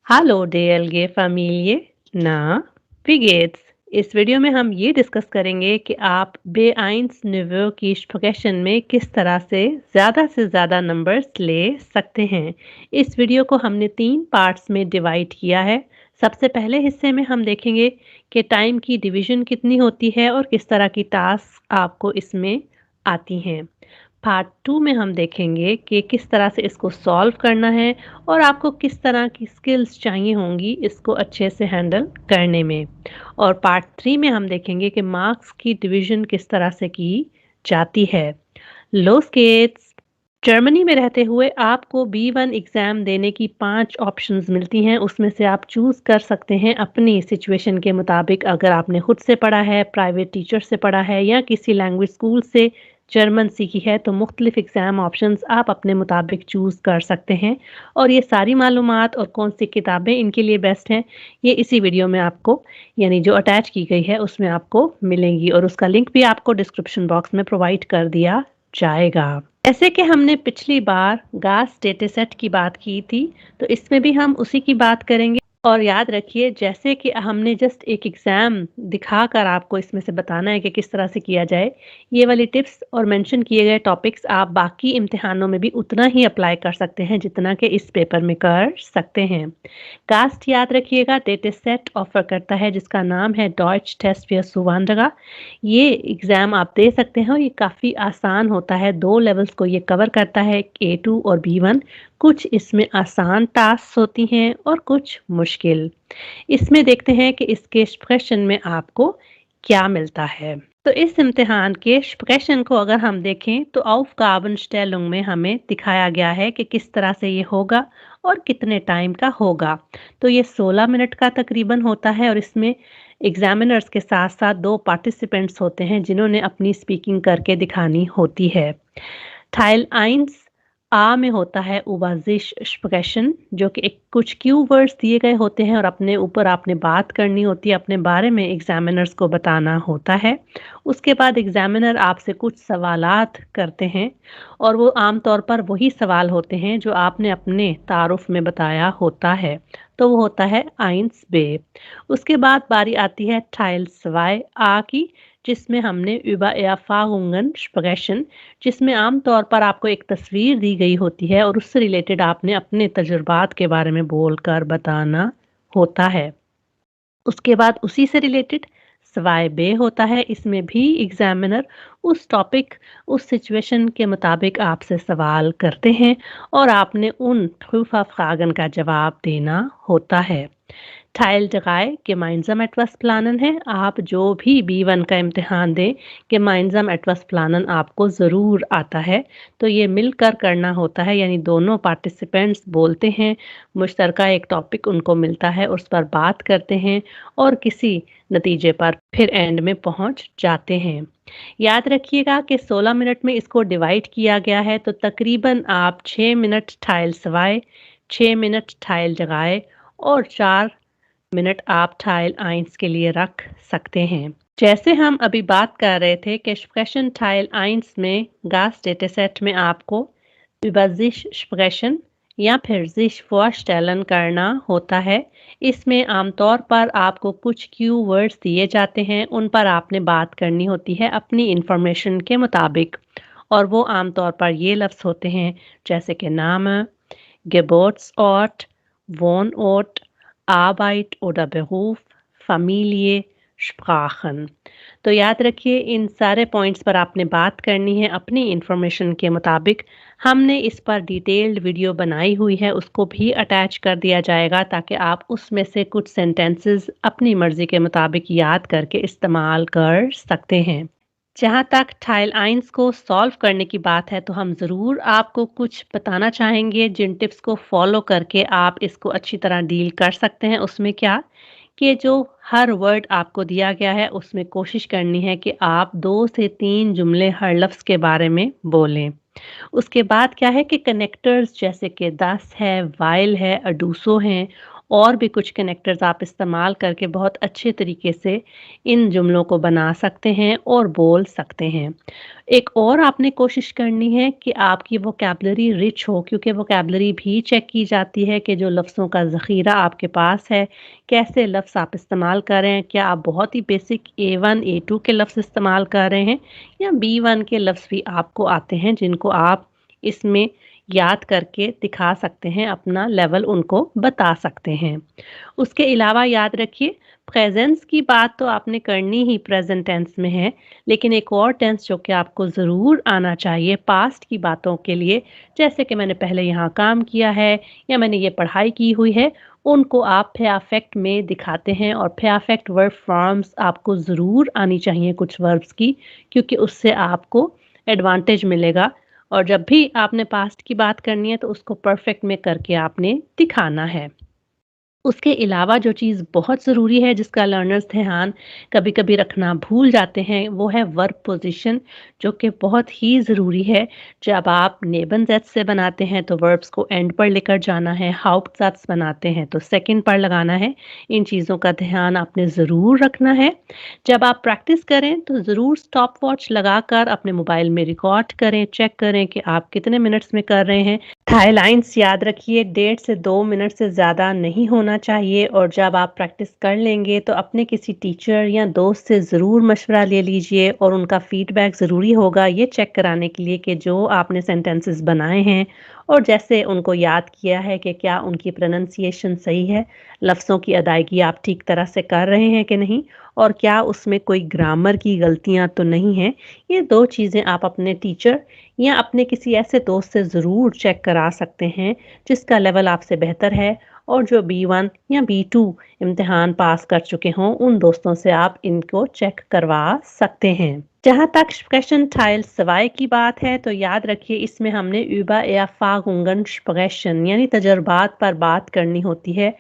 Hallo DLG Familie, na, wie geht's? इस video में हम ये डिस्कस करेंगे कि आप B1 निवो की स्प्रेशन में किस तरह से ज़्यादा नंबर्स ले सकते हैं। इस वीडियो को हमने 3 पार्ट्स में डिवाइड किया है। सबसे पहले हिस्से में हम देखेंगे कि टाइम की डिवीज़न कितनी होती है और किस तरह की टास्क आपको इसमें आती हैं। पार्ट 2 में हम देखेंगे कि किस तरह से इसको सॉल्व करना है और आपको किस तरह की स्किल्स चाहिए होंगी इसको अच्छे से हैंडल करने में। और पार्ट 3 में हम देखेंगे कि मार्क्स की डिवीज़न किस तरह से की जाती है। लोस गेट्स जर्मनी में रहते हुए आपको B1 एग्ज़ाम देने की 5 ऑप्शंस मिलती हैं, उसमें से आप चूज़ कर सकते हैं अपनी सिचुएशन के मुताबिक। अगर आपने खुद से पढ़ा है, प्राइवेट टीचर से पढ़ा है या किसी लैंग्वेज स्कूल से जर्मन सीखी है, तो मुख्तलिफ एग्ज़ाम ऑप्शंस आप अपने मुताबिक चूज़ कर सकते हैं। और ये सारी मालूमात और कौन-सी किताबें इनके लिए बेस्ट हैं, ये इसी वीडियो में आपको यानी जो अटैच की गई है उसमें आपको मिलेंगी और उसका लिंक भी आपको डिस्क्रिप्शन बॉक्स में प्रोवाइड कर दिया जाएगा। जैसे कि हमने पिछली बार गास डेटासेट की बात की थी, तो इसमें भी हम उसी की बात करेंगे। और याद रखिए, जैसे कि हमने जस्ट एक एग्ज़ाम दिखाकर आपको इसमें से बताना है कि किस तरह से किया जाए, ये वाली टिप्स और मेंशन किए गए टॉपिक्स आप बाकी इम्तिहानों में भी उतना ही अप्लाई कर सकते हैं जितना कि इस पेपर में कर सकते हैं। कास्ट याद रखिएगा डेटासेट ऑफर करता है जिसका नाम है डॉइच टेस्ट für Zuwanderer। ये एग्ज़ाम आप दे सकते हैं और ये काफ़ी आसान होता है। 2 लेवल्स को ये कवर करता है, A2 और B1। कुछ इसमें आसान टास्क होती हैं और कुछ मुश्किल। इसमें देखते हैं कि इसके स्प्रेशन में आपको क्या मिलता है। तो इस इम्तिहान के स्प्रेशन को अगर हम देखें तो Aufgabenstellung में हमें दिखाया गया है कि किस तरह से ये होगा और कितने टाइम का होगा। तो ये 16 मिनट का तकरीबन होता है और इसमें एग्जामिनर्स के साथ-साथ 2 पार्टिसिपेंट्स होते हैं जिन्होंने अपनी स्पीकिंग करके दिखानी होती है। Teil 1 आ में होता है Übersicht Sprechen, जो कि एक कुछ क्यू वर्ड्स दिए गए होते हैं और अपने ऊपर आपने बात करनी होती है, अपने बारे में एग्जामिनर्स को बताना होता है। उसके बाद एग्जामिनर आपसे कुछ सवालात करते हैं और वो आम तौर पर वही सवाल होते हैं जो आपने अपने तारुफ में बताया होता है। तो वो होता है 1b। उसके बाद बारी आती है Teil 2 आ की, जिसमें हमने über Erfahrungen sprechen, जिसमें आम तौर पर आपको एक तस्वीर दी गई होती है और उससे रिलेटेड आपने अपने तजुर्बात के बारे में बोलकर बताना होता है। उसके बाद उसी से रिलेटेड सवाए बे होता है। इसमें भी एग्जामिनर उस टॉपिक, उस सिचुएशन के मुताबिक आपसे सवाल करते हैं और आपने उन ट्रूफ ऑफ फ्रागन का जवाब देना होता है। Teil 3 gemeinsam etwas planen है। आप जो भी B1 का इम्तिहान दें, gemeinsam etwas planen आपको ज़रूर आता है। तो ये मिलकर करना होता है, यानी दोनों पार्टिसिपेंट्स बोलते हैं, मुश्तरका एक टॉपिक उनको मिलता है, उस पर बात करते हैं और किसी नतीजे पर फिर एंड में पहुंच जाते हैं। याद रखिएगा कि 16 मिनट में इसको डिवाइड किया गया है, तो तकरीबन आप 6 मिनट Teil 2, 6 मिनट Teil 3 और 4 मिनट आप Teil 1 के लिए रख सकते हैं। जैसे हम अभी बात कर रहे थे कि Sprechen Teil 1 में GAS डेटासेट में आपको über sich sprechen या फिर sich vorstellen करना होता है। इसमें आमतौर पर आपको कुछ क्यू वर्ड्स दिए जाते हैं, उन पर आपने बात करनी होती है अपनी इंफॉर्मेशन के मुताबिक। और वो आमतौर पर ये लफ्ज़ होते हैं जैसे कि Name, Geburtsort, Wohnort, Arbeit oder Beruf, Familie, Sprachen। तो याद रखिए, इन सारे पॉइंट्स पर आपने बात करनी है अपनी इंफॉर्मेशन के मुताबिक। हमने इस पर डिटेल्ड वीडियो बनाई हुई है, उसको भी अटैच कर दिया जाएगा ताकि आप उसमें से कुछ सेंटेंसेस अपनी मर्जी के मुताबिक याद करके इस्तेमाल कर सकते हैं। जहाँ तक Teil 1 को सॉल्व करने की बात है, तो हम ज़रूर आपको कुछ बताना चाहेंगे जिन टिप्स को फॉलो करके आप इसको अच्छी तरह डील कर सकते हैं। उसमें क्या कि जो हर वर्ड आपको दिया गया है उसमें कोशिश करनी है कि आप 2 से 3 जुमले हर लफ्ज़ के बारे में बोलें। उसके बाद क्या है कि कनेक्टर्स जैसे कि दस है, वाइल है, अडूसो हैं और भी कुछ कनेक्टर्स आप इस्तेमाल करके बहुत अच्छे तरीके से इन जुमलों को बना सकते हैं और बोल सकते हैं। एक और आपने कोशिश करनी है कि आपकी वोकैब्युलरी रिच हो, क्योंकि वोकैब्युलरी भी चेक की जाती है कि जो लफ्ज़ों का ज़ख़ीरा आपके पास है, कैसे लफ्ज़ आप इस्तेमाल कर रहे हैं। क्या आप बहुत ही बेसिक A1, A2 के लफ्ज़ इस्तेमाल कर रहे हैं या B1 के लफ्ज़ भी आपको आते हैं जिनको आप इसमें याद करके दिखा सकते हैं, अपना लेवल उनको बता सकते हैं। उसके अलावा याद रखिए, प्रेज़ेंस की बात तो आपने करनी ही प्रेज़ेंट टेंस में है, लेकिन एक और टेंस जो कि आपको ज़रूर आना चाहिए पास्ट की बातों के लिए, जैसे कि मैंने पहले यहाँ काम किया है या मैंने ये पढ़ाई की हुई है, उनको आप पर्फेक्ट में दिखाते हैं। और पर्फेक्ट वर्ब फॉर्म्स आपको ज़रूर आनी चाहिए कुछ वर्ब्स की, क्योंकि उससे आपको एडवांटेज मिलेगा। और जब भी आपने पास्ट की बात करनी है तो उसको परफेक्ट में करके आपने दिखाना है। उसके अलावा जो चीज़ बहुत ज़रूरी है जिसका लर्नर्स ध्यान कभी-कभी रखना भूल जाते हैं, वो है वर्ब पोज़ीशन, जो कि बहुत ही ज़रूरी है। जब आप नेबनज़ैट्स से बनाते हैं तो वर्ब्स को एंड पर लेकर जाना है, हाउप्टज़ैट्स बनाते हैं तो सेकंड पर लगाना है। इन चीज़ों का ध्यान आपने ज़रूर रखना है। जब आप प्रैक्टिस करें तो ज़रूर स्टॉप वॉच लगाकर अपने मोबाइल में रिकॉर्ड करें, चेक करें कि आप कितने मिनट्स में कर रहे हैं। थाई लाइन्स याद रखिए, 1.5 से 2 मिनट से ज़्यादा नहीं होना चाहिए। और जब आप प्रैक्टिस कर लेंगे तो अपने किसी टीचर या दोस्त से ज़रूर मशवरा ले लीजिए और उनका फीडबैक ज़रूरी होगा ये चेक कराने के लिए कि जो आपने सेंटेंसेस बनाए हैं और जैसे उनको याद किया है कि क्या उनकी प्रोनंसिएशन सही है, लफ्ज़ों की अदायगी आप ठीक तरह से कर रहे हैं कि नहीं, और क्या उसमें कोई ग्रामर की गलतियाँ तो नहीं हैं। ये 2 चीज़ें आप अपने टीचर या अपने किसी ऐसे दोस्त से ज़रूर चेक करा सकते हैं जिसका लेवल आपसे बेहतर है, और जो B1 या B2 इम्तिहान पास कर चुके हों उन दोस्तों से आप इनको चेक करवा सकते हैं। जहाँ तक स्प्रेशन टाइल सवाई की बात है तो याद रखिए, इसमें हमने über Erfahrungen sprechen यानी तजर्बात पर बात करनी होती है।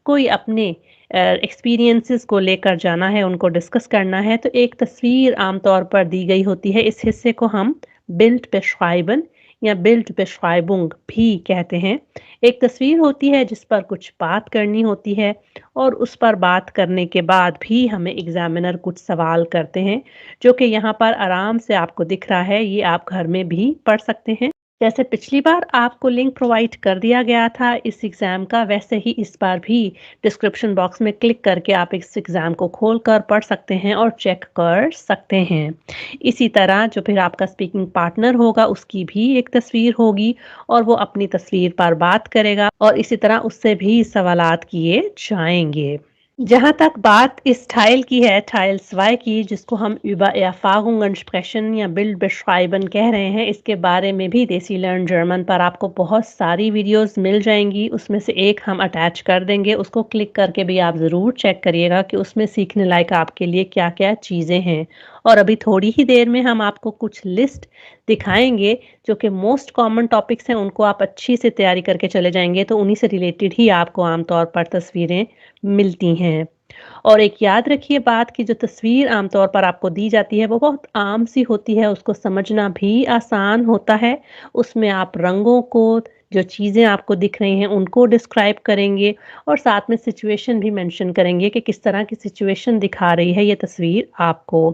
कोई अपने एक्सपीरियंसेस को लेकर जाना है, उनको डिस्कस करना है, तो एक तस्वीर आमतौर पर दी गई होती है। इस हिस्से को हम बिल्ड beschreiben या बिल्ड beschreibung भी कहते हैं। एक तस्वीर होती है जिस पर कुछ बात करनी होती है और उस पर बात करने के बाद भी हमें एग्जामिनर कुछ सवाल करते हैं, जो कि यहाँ पर आराम से आपको दिख रहा है। ये आप घर में भी पढ़ सकते हैं। जैसे पिछली बार आपको लिंक प्रोवाइड कर दिया गया था इस एग्ज़ाम का, वैसे ही इस बार भी डिस्क्रिप्शन बॉक्स में क्लिक करके आप इस एग्ज़ाम को खोलकर पढ़ सकते हैं और चेक कर सकते हैं। इसी तरह जो फिर आपका स्पीकिंग पार्टनर होगा उसकी भी एक तस्वीर होगी और वो अपनी तस्वीर पर बात करेगा और इसी तरह उससे भी सवालात किए जाएँगे। जहाँ तक बात इस टाइल की है, टाइल 2 की, जिसको हम über Erfahrungen sprechen या बिल्ड beschreiben कह रहे हैं, इसके बारे में भी देसी लर्न जर्मन पर आपको बहुत सारी वीडियोस मिल जाएंगी। उसमें से एक हम अटैच कर देंगे, उसको क्लिक करके भी आप ज़रूर चेक करिएगा कि उसमें सीखने लायक आपके लिए क्या-क्या चीज़ें हैं। और अभी थोड़ी ही देर में हम आपको कुछ लिस्ट दिखाएंगे जो कि मोस्ट कॉमन टॉपिक्स हैं, उनको आप अच्छी से तैयारी करके चले जाएंगे तो उन्हीं से रिलेटेड ही आपको आमतौर पर तस्वीरें मिलती हैं। और एक याद रखिए बात की, जो तस्वीर आमतौर पर आपको दी जाती है वो बहुत आम सी होती है, उसको समझना भी आसान होता है। उसमें आप रंगों को, जो चीज़ें आपको दिख रही हैं उनको डिस्क्राइब करेंगे और साथ में सिचुएशन भी मेंशन करेंगे कि किस तरह की सिचुएशन दिखा रही है ये तस्वीर आपको।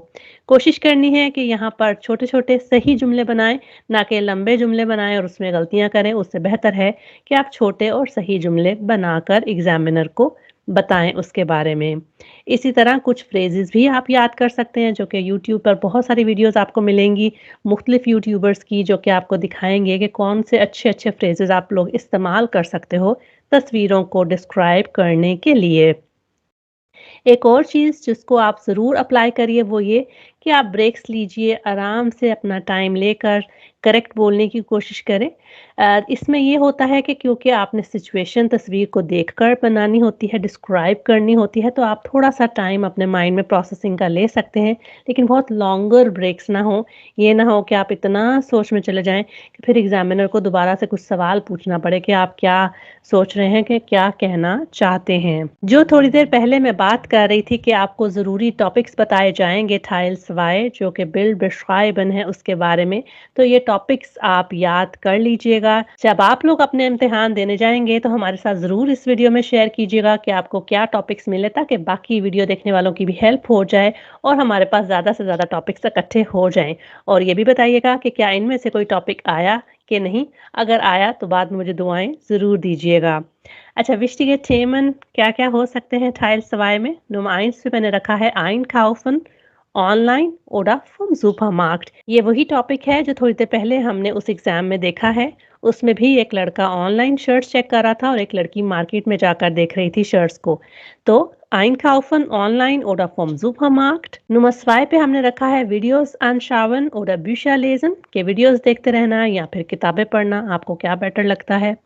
कोशिश करनी है कि यहाँ पर छोटे-छोटे सही जुमले बनाएँ, ना कि लंबे जुमले बनाएँ और उसमें गलतियाँ करें। उससे बेहतर है कि आप छोटे और सही जुमले बनाकर एग्ज़ामिनर को बताएँ उसके बारे में। इसी तरह कुछ फ्रेजेज़ भी आप याद कर सकते हैं जो कि यूट्यूब पर बहुत सारी वीडियोज़ आपको मिलेंगी मुख्तलिफ यूट्यूबर्स की, जो कि आपको दिखाएँगे कि कौन से अच्छे-अच्छे फ्रेजेज़ आप लोग इस्तेमाल कर सकते हो तस्वीरों को डिस्क्राइब करने के लिए। एक और चीज़ जिसको आप ज़रूर अप्लाई करिए वो ये कि आप ब्रेक्स लीजिए, आराम से अपना टाइम लेकर करेक्ट बोलने की कोशिश करें। इसमें ये होता है कि क्योंकि आपने सिचुएशन तस्वीर को देखकर बनानी होती है, डिस्क्राइब करनी होती है, तो आप थोड़ा-सा टाइम अपने माइंड में प्रोसेसिंग का ले सकते हैं, लेकिन बहुत लॉन्गर ब्रेक्स ना हो। ये ना हो कि आप इतना सोच में चले जाएँ कि फिर एग्ज़ामिनर को दोबारा से कुछ सवाल पूछना पड़े कि आप क्या सोच रहे हैं, कि क्या कहना चाहते हैं। जो थोड़ी देर पहले मैं बात कर रही थी कि आपको ज़रूरी टॉपिक्स बताए जाएँगे टाइल 2 जो कि बिल्ड beschreiben है उसके बारे में। तो ये टॉपिक्स आप याद कर लीजिएगा। जब आप लोग अपने इम्तिहान देने जाएँगे तो हमारे साथ ज़रूर इस वीडियो में शेयर कीजिएगा कि आपको क्या टॉपिक्स मिले, ताकि बाकी वीडियो देखने वालों की भी हेल्प हो जाए और हमारे पास ज़्यादा से ज़्यादा टॉपिक्स इकट्ठे हो जाएँ। और ये भी बताइएगा कि क्या इनमें से कोई टॉपिक आया कि नहीं? अगर आया तो बाद में मुझे दुआएँ ज़रूर दीजिएगा। अच्छा, wichtige Themen क्या-क्या हो सकते हैं Teil 2 में? Nummer 1 पे मैंने रखा है einkaufen, online oder vom Supermarkt। ये वही टॉपिक है जो थोड़ी देर पहले हमने उस एग्जाम में देखा है। उसमें भी एक लड़का ऑनलाइन शर्ट्स चेक कर रहा था और एक लड़की मार्केट में जाकर देख रही थी शर्ट्स को। तो einkaufen online oder vom Supermarkt। Nummer 2 पे हमने रखा है videos anschauen oder Bücher lesen, के वीडियोस देखते रहना या फिर किताबें पढ़ना, आपको क्या बेटर लगता है।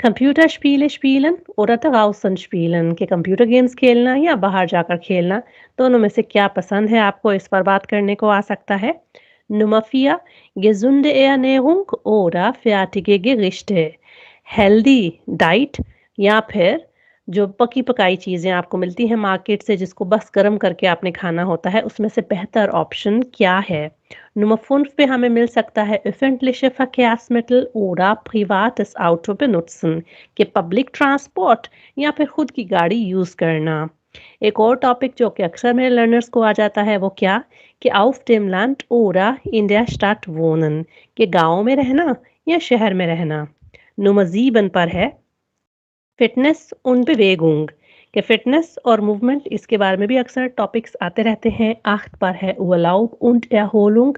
Computerspiele spielen oder draußen spielen, के कंप्यूटर गेम्स खेलना या बाहर जाकर खेलना, दोनों में से क्या पसंद है आपको, इस पर बात करने को आ सकता है। Nummer 4, gesunde Ernährung oder fertige Gerichte, healthy diet या फिर जो पकी पकाई चीज़ें आपको मिलती हैं मार्केट से जिसको बस गर्म करके आपने खाना होता है, उसमें से बेहतर ऑप्शन क्या है। Nummer 5 पे हमें मिल सकता है öffentliche Verkehrsmittel oder privates Auto benutzen, कि पब्लिक ट्रांसपोर्ट या फिर खुद की गाड़ी यूज़ करना। एक और टॉपिक जो कि अक्सर मेरे लर्नर्स को आ जाता है वो क्या, कि auf dem Land oder in der Stadt wohnen, कि गाँव में रहना या शहर में रहना। Nummer 7 पर है फिटनेस und Bewegung, कि फिटनेस और मूवमेंट, इसके बारे में भी अक्सर टॉपिक्स आते रहते हैं। 8 पर है Urlaub und Erholung,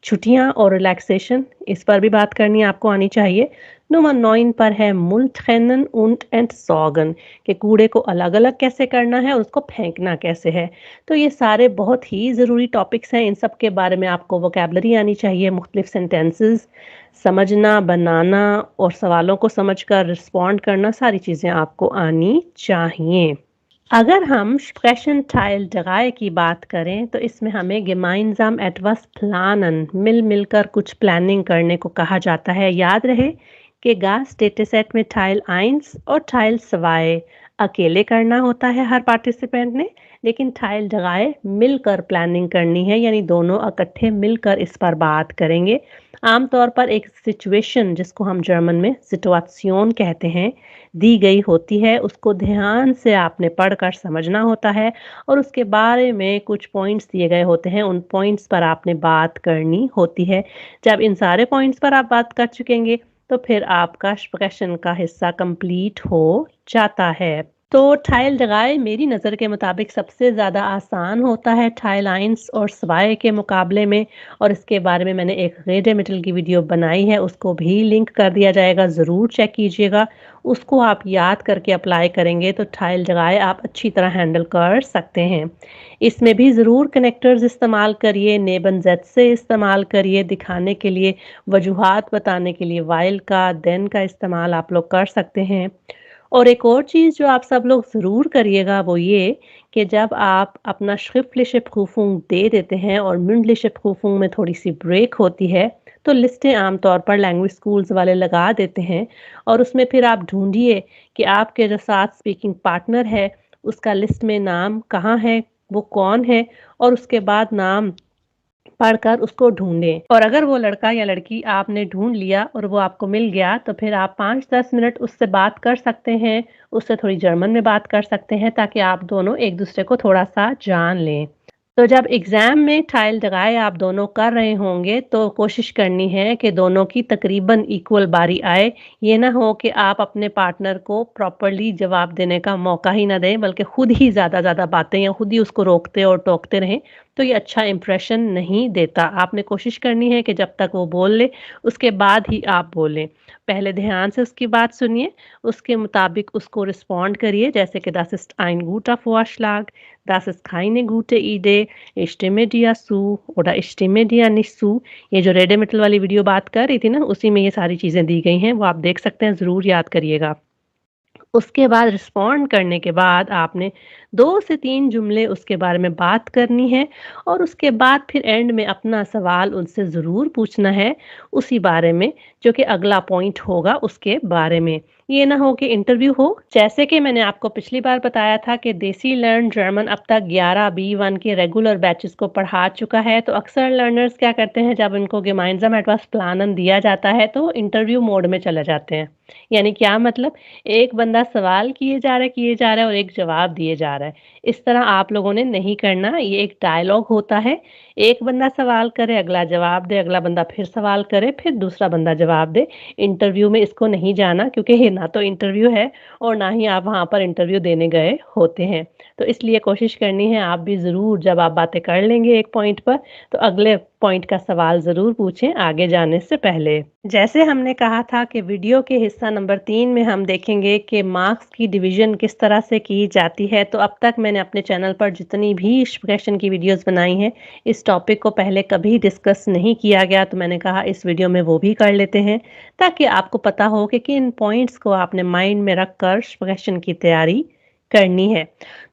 छुट्टियां और रिलैक्सेशन, इस पर भी बात करनी आपको आनी चाहिए। नंबर 9 पर है Müll trennen und entsorgen, कि कूड़े को अलग अलग कैसे करना है और उसको फेंकना कैसे है। तो ये सारे बहुत ही ज़रूरी टॉपिक्स हैं, इन सब के बारे में आपको वोकैबलरी आनी चाहिए, मुख्तलिफ सेंटेंसेस समझना, बनाना और सवालों को समझकर रिस्पॉन्ड करना, सारी चीज़ें आपको आनी चाहिए। अगर हम Sprechen Teil 3 की बात करें तो इसमें हमें gemeinsam etwas planen, मिलकर कुछ प्लानिंग करने को कहा जाता है। याद रहे कि GAS डेटासेट में Teil 1 और Teil 2 अकेले करना होता है हर पार्टिसिपेंट ने, लेकिन Teil 3 मिलकर प्लानिंग करनी है, यानी दोनों इकट्ठे मिलकर इस पर बात करेंगे। आमतौर पर एक सिचुएशन, जिसको हम जर्मन में सिचुएशन कहते हैं, दी गई होती है, उसको ध्यान से आपने पढ़कर समझना होता है और उसके बारे में कुछ पॉइंट्स दिए गए होते हैं, उन पॉइंट्स पर आपने बात करनी होती है। जब इन सारे पॉइंट्स पर आप बात कर चुकेंगे तो फिर आपका स्प्रेशन का हिस्सा कंप्लीट हो जाता है। तो Teil 3 मेरी नज़र के मुताबिक सबसे ज़्यादा आसान होता है Teil 1 और 2 के मुकाबले में, और इसके बारे में मैंने एक रेडिमेटल की वीडियो बनाई है, उसको भी लिंक कर दिया जाएगा, ज़रूर चेक कीजिएगा। उसको आप याद करके अप्लाई करेंगे तो Teil 3 आप अच्छी तरह हैंडल कर सकते हैं। इसमें भी ज़रूर कनेक्टर्स इस्तेमाल करिए, नेबन ज़ेड से इस्तेमाल करिए, दिखाने के लिए, वजूहात बताने के लिए वाइल का, देन का इस्तेमाल आप लोग कर सकते हैं। और एक और चीज़ जो आप सब लोग ज़रूर करिएगा वो ये, कि जब आप अपना schriftliche Prüfung दे देते हैं और mündliche Prüfung में थोड़ी-सी ब्रेक होती है, तो लिस्टें आमतौर पर लैंग्वेज स्कूल्स वाले लगा देते हैं और उसमें फिर आप ढूँढिए कि आपके जो साथ स्पीकिंग पार्टनर है, उसका लिस्ट में नाम कहाँ है, वो कौन है, और उसके बाद नाम पढ़कर उसको ढूँढें। और अगर वो लड़का या लड़की आपने ढूँढ लिया और वो आपको मिल गया, तो फिर आप 5-10 मिनट उससे बात कर सकते हैं, उससे थोड़ी जर्मन में बात कर सकते हैं, ताकि आप दोनों एक-दूसरे को थोड़ा-सा जान लें। तो जब एग्ज़ाम में Teil 3 आप दोनों कर रहे होंगे, तो कोशिश करनी है कि दोनों की तकरीबन इक्वल बारी आए। ये ना हो कि आप अपने पार्टनर को प्रॉपर्ली जवाब देने का मौका ही ना दें, बल्कि खुद ही ज़्यादा बातें या खुद ही उसको रोकते और टोकते रहें, तो ये अच्छा इंप्रेशन नहीं देता। आपने कोशिश करनी है कि जब तक वो बोल ले, उसके बाद ही आप बोलें। पहले ध्यान से उसकी बात सुनिए, उसके मुताबिक उसको रिस्पॉन्ड करिए, जैसे कि Das ist ein guter Vorschlag, das ist keine gute Idee, ich stimme dir zu oder ich stimme dir nicht zu। ये जो रेडिमेटल वाली वीडियो बात कर रही थी ना, उसी में ये सारी चीज़ें दी गई हैं, वो आप देख सकते हैं, ज़रूर याद करिएगा। उसके बाद रिस्पॉन्ड करने के बाद आपने 2 से 3 जुमले उसके बारे में बात करनी है और उसके बाद फिर एंड में अपना सवाल उनसे ज़रूर पूछना है उसी बारे में, जो कि अगला पॉइंट होगा उसके बारे में। ये ना हो कि इंटरव्यू हो। जैसे कि मैंने आपको पिछली बार बताया था कि देसी लर्न जर्मन अब तक 11 B1 के रेगुलर बैचेस को पढ़ा चुका है, तो अक्सर लर्नर्स क्या करते हैं, जब उनको gemeinsam etwas planen दिया जाता है तो इंटरव्यू मोड में चले जाते हैं। यानी क्या मतलब, एक बंदा सवाल किए जा रहा है और एक जवाब दिए जा रहा है। इस तरह आप लोगों ने नहीं करना, ये एक डायलॉग होता है। एक बंदा सवाल करे, अगला जवाब दे, अगला बंदा फिर सवाल करे, फिर दूसरा बंदा जवाब दे। इंटरव्यू में इसको नहीं जाना, क्योंकि ये ना तो इंटरव्यू है और ना ही आप वहाँ पर इंटरव्यू देने गए होते हैं। तो इसलिए कोशिश करनी है आप भी ज़रूर, जब आप बातें कर लेंगे एक पॉइंट पर, तो अगले पॉइंट का सवाल ज़रूर पूछें आगे जाने से पहले। जैसे हमने कहा था कि वीडियो के हिस्सा नंबर 3 में हम देखेंगे कि मार्क्स की डिवीज़न किस तरह से की जाती है। तो अब तक मैंने अपने चैनल पर जितनी भी एक्सप्रेशन की वीडियोज़ बनाई हैं, इस टॉपिक को पहले कभी डिस्कस नहीं किया गया, तो मैंने कहा इस वीडियो में वो भी कर लेते हैं, ताकि आपको पता हो कि किन पॉइंट्स को आपने माइंड में रखकर एक्सप्रेशन की तैयारी करनी है।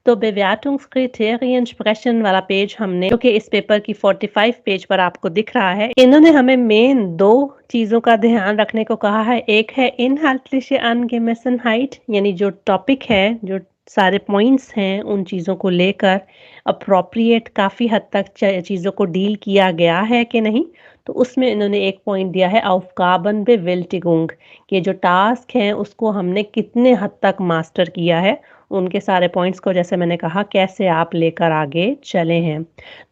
तो Bewertungskriterien Sprechen वाला पेज हमने, जो कि इस पेपर की 45 पेज पर आपको दिख रहा है, इन्होंने हमें मेन 2 चीज़ों का ध्यान रखने को कहा है। एक है Inhaltliche Angemessenheit, यानी जो टॉपिक है, जो सारे पॉइंट्स हैं, उन चीज़ों को लेकर अप्रोप्रिएट काफ़ी हद तक चीज़ों को डील किया गया है कि नहीं। तो उसमें इन्होंने एक पॉइंट दिया है Aufgabenbewältigung, कि जो टास्क हैं उसको हमने कितने हद तक मास्टर किया है, उनके सारे पॉइंट्स को, जैसे मैंने कहा, कैसे आप लेकर आगे चले हैं।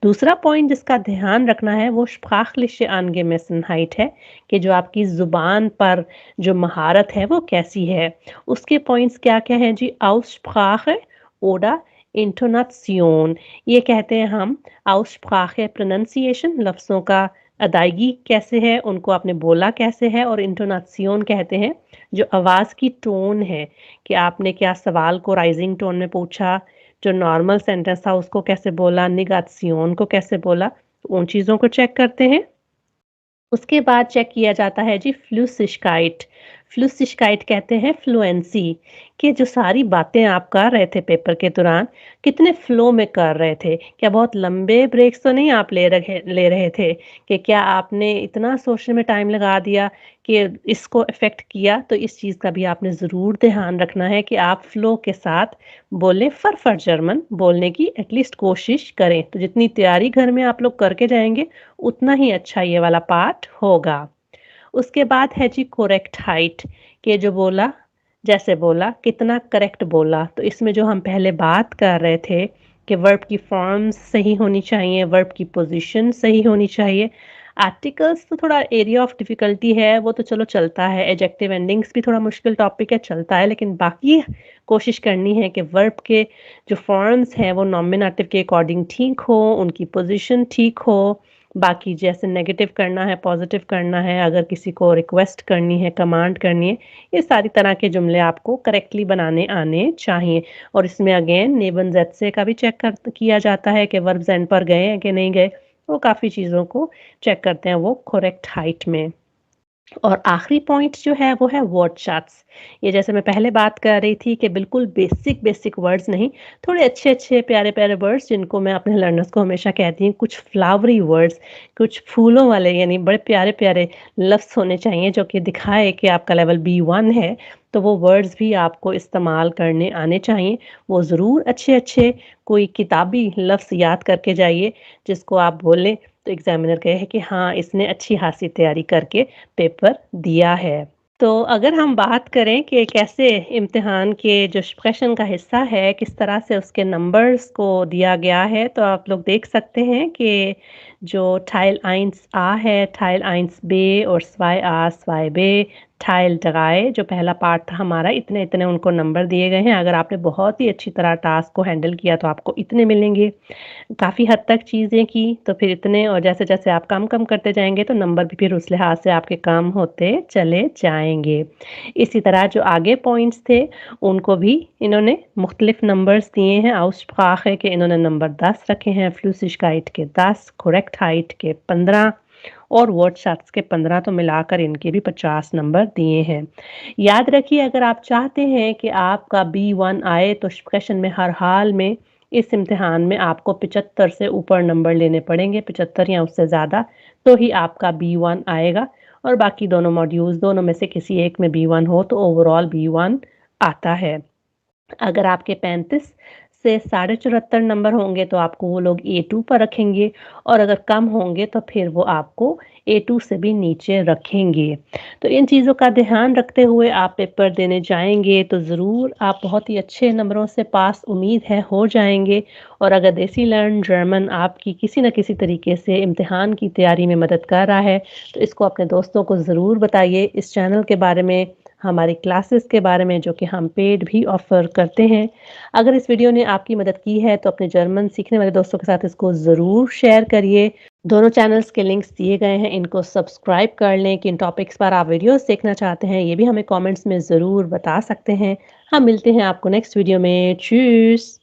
दूसरा पॉइंट जिसका ध्यान रखना है वो sprachliche Angemessenheit है, कि जो आपकी ज़ुबान पर जो महारत है वो कैसी है। उसके पॉइंट्स क्या-क्या हैं जी? Aussprache oder Intonation, ये कहते हैं हम। Aussprache pronunciation, लफ्ज़ों का अदायगी कैसे है, उनको आपने बोला कैसे है, और Intonation कहते हैं जो आवाज़ की टोन है, कि आपने क्या सवाल को राइजिंग टोन में पूछा, जो नॉर्मल सेंटेंस था उसको कैसे बोला, निगासियोन को कैसे बोला, तो उन चीज़ों को चेक करते हैं। उसके बाद चेक किया जाता है जी फ्लूसिशकाइट। फ्लूसिशकाइट कहते हैं फ्लुएंसी, कि जो सारी बातें आप कर रहे थे पेपर के दौरान, कितने फ्लो में कर रहे थे। क्या बहुत लंबे ब्रेक्स तो नहीं आप ले रहे थे, कि क्या आपने इतना सोचने में टाइम लगा दिया कि इसको अफेक्ट किया। तो इस चीज़ का भी आपने ज़रूर ध्यान रखना है कि आप फ्लो के साथ बोलें, फर जर्मन बोलने की एटलीस्ट कोशिश करें। तो जितनी तैयारी घर में आप लोग करके जाएंगे, उतना ही अच्छा ये वाला पार्ट होगा। उसके बाद है जी करेक्ट हाइट, के जो बोला, जैसे बोला, कितना करेक्ट बोला। तो इसमें जो हम पहले बात कर रहे थे कि वर्ब की फॉर्म्स सही होनी चाहिए, वर्ब की पोजीशन सही होनी चाहिए। आर्टिकल्स तो थोड़ा एरिया ऑफ डिफिकल्टी है, वो तो चलो चलता है। एडजेक्टिव एंडिंग्स भी थोड़ा मुश्किल टॉपिक है, चलता है। लेकिन बाकी कोशिश करनी है कि वर्ब के जो फॉर्म्स हैं वो नॉमिनेटिव के अकॉर्डिंग ठीक हो, उनकी पोजीशन ठीक हो। बाकी जैसे नेगेटिव करना है, पॉजिटिव करना है, अगर किसी को रिक्वेस्ट करनी है, कमांड करनी है, ये सारी तरह के जुमले आपको करेक्टली बनाने आने चाहिए। और इसमें अगेन नेबन ज़ेड का भी चेक किया जाता है कि वर्ब्स एंड पर गए हैं कि नहीं गए। वो काफ़ी चीज़ों को चेक करते हैं वो करेक्ट हाइट में। और आखिरी पॉइंट जो है वो है वर्ड चार्ट्स। ये जैसे मैं पहले बात कर रही थी कि बिल्कुल बेसिक बेसिक वर्ड्स नहीं, थोड़े अच्छे अच्छे प्यारे प्यारे वर्ड्स, जिनको मैं अपने लर्नर्स को हमेशा कहती हूँ, कुछ फ्लावरी वर्ड्स, कुछ फूलों वाले, यानी बड़े प्यारे प्यारे लफ्ज़ होने चाहिए जो कि दिखाए कि आपका लेवल B1 है। तो वो वर्ड्स भी आपको इस्तेमाल करने आने चाहिए। वो ज़रूर अच्छे अच्छे कोई किताबी लफ्ज़ याद करके जाइए, जिसको आप बोलें तो एग्जामिनर कहे कि हाँ, इसने अच्छी खासी तैयारी करके पेपर दिया है। तो अगर हम बात करें कि कैसे इम्तिहान के जो क्वेश्चन का हिस्सा है, किस तरह से उसके नंबर्स को दिया गया है, तो आप लोग देख सकते हैं कि जो Teil 1a है, Teil 1b और 2a, 2b, Teil 3 जो पहला पार्ट था हमारा, इतने इतने उनको नंबर दिए गए हैं। अगर आपने बहुत ही अच्छी तरह टास्क को हैंडल किया तो आपको इतने मिलेंगे। काफ़ी हद तक चीज़ें की तो फिर इतने, और जैसे-जैसे आप कम-कम करते जाएँगे तो नंबर भी फिर उस लिहाज से आपके कम होते चले जाएँगे। इसी तरह जो आगे पॉइंट्स थे उनको भी इन्होंने मुख्तलिफ नंबर्स दिए हैं। Aussprache के इन्होंने नंबर 10 रखे हैं, Flüssigkeit के 10, Korrektheit के 15 और वर्डशॉट्स के 15, तो मिलाकर इनके भी 50 नंबर दिए हैं। याद रखिए, अगर आप चाहते हैं कि आपका B1 आए तो क्वेश्चन में हर हाल में इस इम्तिहान में आपको 75 से ऊपर नंबर लेने पड़ेंगे, 75 या उससे ज़्यादा, तो ही आपका B1 आएगा। और बाकी दोनों मॉड्यूल्स दोनों में से किसी एक में B1 हो तो ओवरऑल B1 आता है। अगर आपके 35 से 74.5 नंबर होंगे तो आपको वो लोग A2 पर रखेंगे और अगर कम होंगे तो फिर वो आपको A2 से भी नीचे रखेंगे। तो इन चीज़ों का ध्यान रखते हुए आप पेपर देने जाएँगे तो ज़रूर आप बहुत ही अच्छे नंबरों से पास उम्मीद है हो जाएँगे। और अगर देसी लर्न जर्मन आपकी किसी न किसी तरीके से इम्तिहान की तैयारी में मदद कर रहा है, तो इसको अपने दोस्तों को ज़रूर बताइए। इस चैनल के बारे में, हमारी क्लासेस के बारे में जो कि हम पेड भी ऑफ़र करते हैं। अगर इस वीडियो ने आपकी मदद की है तो अपने जर्मन सीखने वाले दोस्तों के साथ इसको ज़रूर शेयर करिए। दोनों चैनल्स के लिंक्स दिए गए हैं, इनको सब्सक्राइब कर लें। किन टॉपिक्स पर आप वीडियोज़ देखना चाहते हैं, ये भी हमें कमेंट्स में ज़रूर बता सकते हैं। हम मिलते हैं आपको नेक्स्ट वीडियो में। थ्यूस।